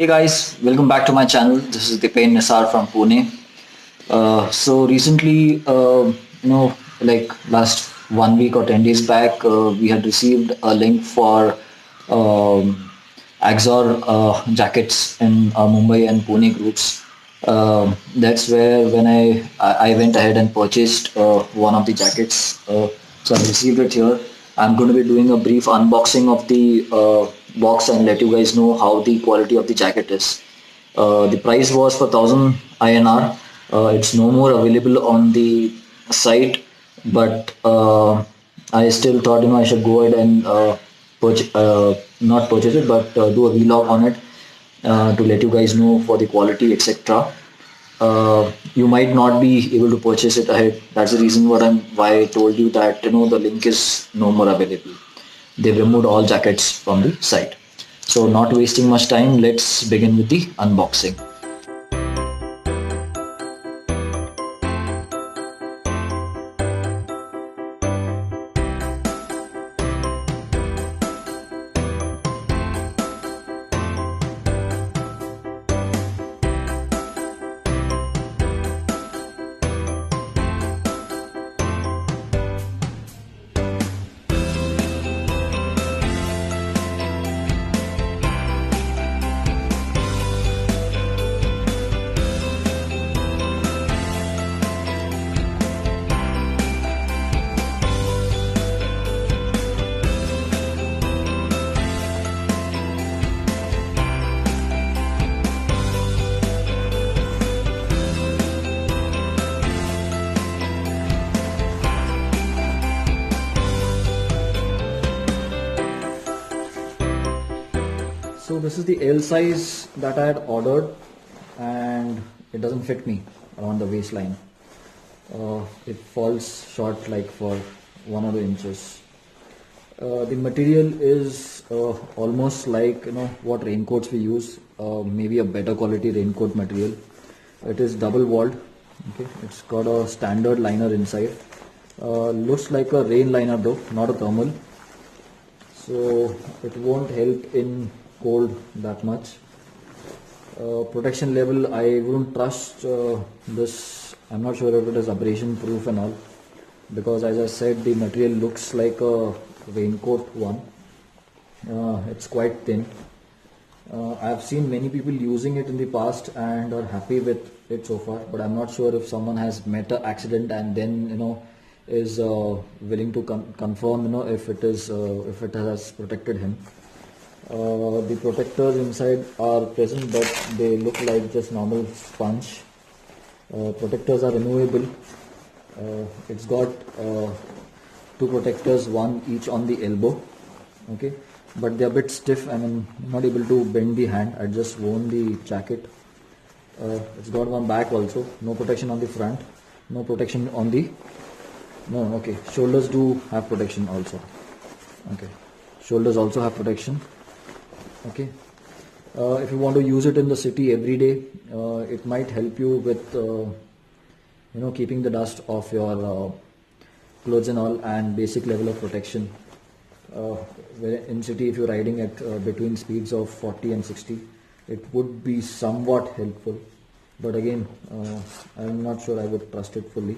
Hey guys, welcome back to my channel. This is Dipen Nisar from Pune. So recently, like last 1 week or 10 days back, we had received a link for um, AXOR jackets in Mumbai and Pune groups. That's where when I went ahead and purchased one of the jackets. So I received it here. I'm going to be doing a brief unboxing of the box and let you guys know how the quality of the jacket is. The price was for 1000 INR. It's no more available on the site, but I still thought I should go ahead and not purchase it, but do a vlog on it to let you guys know for the quality, etc. You might not be able to purchase it ahead. That's the reason why I told you that the link is no more available. They've removed all jackets from the site. So not wasting much time, let's begin with the unboxing. So this is the L size that I had ordered, and it doesn't fit me around the waistline. It falls short like for 1 or 2 inches. The material is almost like what raincoats we use, maybe a better quality raincoat material. It is double walled. Okay, it's got a standard liner inside. Looks like a rain liner though, not a thermal. So it won't help in cold that much. Protection level, I wouldn't trust this. I'm not sure if it is abrasion proof and all, because as I said, the material looks like a raincoat one. It's quite thin. I've seen many people using it in the past and are happy with it so far, but I'm not sure if someone has met an accident and then is willing to confirm if it has protected him. The protectors inside are present, but they look like just normal sponge. Protectors are removable. It's got 2 protectors, one each on the elbow. Okay, but they're a bit stiff. I'm not able to bend the hand. I just worn the jacket. It's got one back also. No protection on the front. No protection on the. No, okay. Shoulders do have protection also. Okay, shoulders also have protection. Okay, if you want to use it in the city every day, it might help you with keeping the dust off your clothes and all, and basic level of protection. In city, if you're riding at between speeds of 40 and 60, it would be somewhat helpful, but again, I'm not sure I would trust it fully.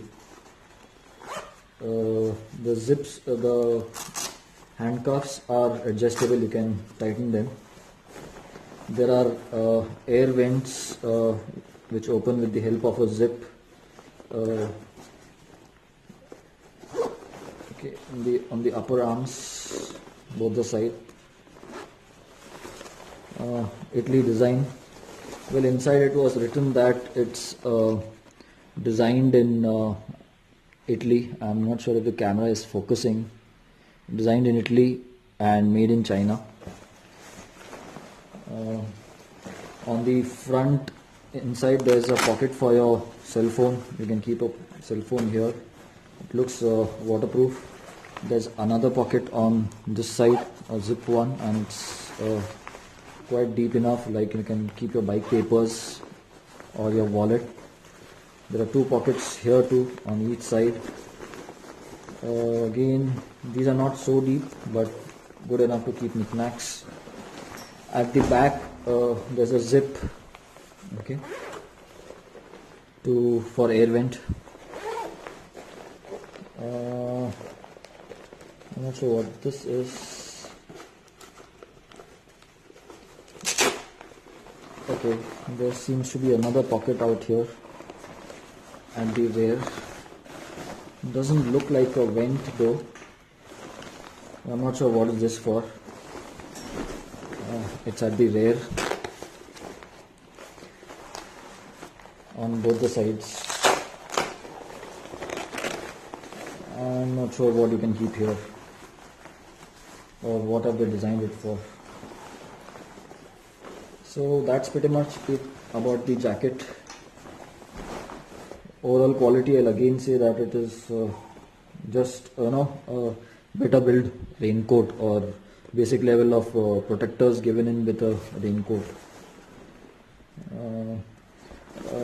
The zips, the handcuffs are adjustable. You can tighten them. There are air vents which open with the help of a zip. Okay, on the upper arms, both the side. Italy design. Well, inside it was written that it's designed in Italy. I'm not sure if the camera is focusing. Designed in Italy and made in China. On the front inside there's a pocket for your cell phone. You can keep a cell phone here. It looks waterproof. There's another pocket on this side, a zip one, and it's quite deep enough, like you can keep your bike papers or your wallet. There are 2 pockets here too on each side. Again, these are not so deep but good enough to keep knickknacks. At the back there's a zip, okay, for air vent. I'm not sure what this is. Okay, there seems to be another pocket out here at the rear. Doesn't look like a vent though. I'm not sure what is this for. It's at the rear on both the sides. I'm not sure what you can keep here or what have they designed it for. So that's pretty much it about the jacket. Overall quality, I'll again say that it is just a better build raincoat or basic level of protectors given in with a raincoat.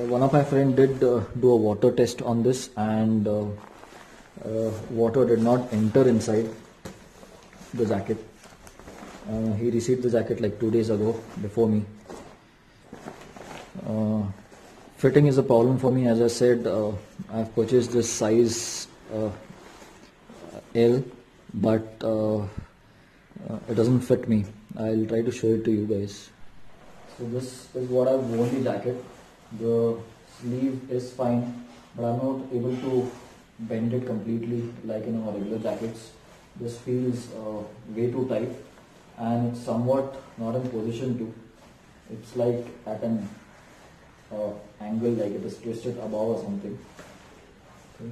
One of my friend did do a water test on this, and water did not enter inside the jacket. He received the jacket like 2 days ago before me. Fitting is a problem for me. As I said, I've purchased this size L, but it doesn't fit me. I'll try to show it to you guys. So this is what I've worn the jacket. The sleeve is fine, but I'm not able to bend it completely like in our regular jackets. This feels way too tight, and it's somewhat not in position to. It's like at an angle, like it is twisted above or something. Okay.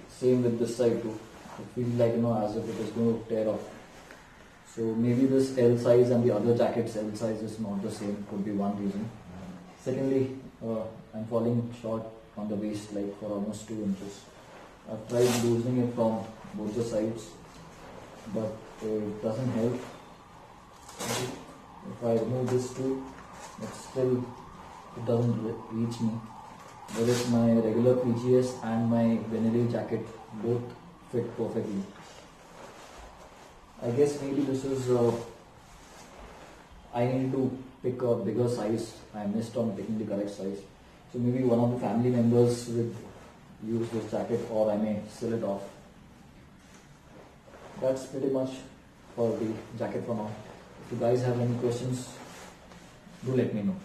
Same with this side too. It feels like as if it is going to tear off. So maybe this L size and the other jacket's L size is not the same. Could be one reason. Secondly, I'm falling short on the waist like for almost 2 inches. I've tried loosening it from both the sides, but it doesn't help. If I remove this too, it doesn't reach me. Whereas my regular PGS and my Benelli jacket both fit perfectly. I guess maybe this is I need to pick a bigger size. I missed on picking the correct size. So maybe one of the family members would use this jacket, or I may sell it off. That's pretty much for the jacket for now. If you guys have any questions, do let me know.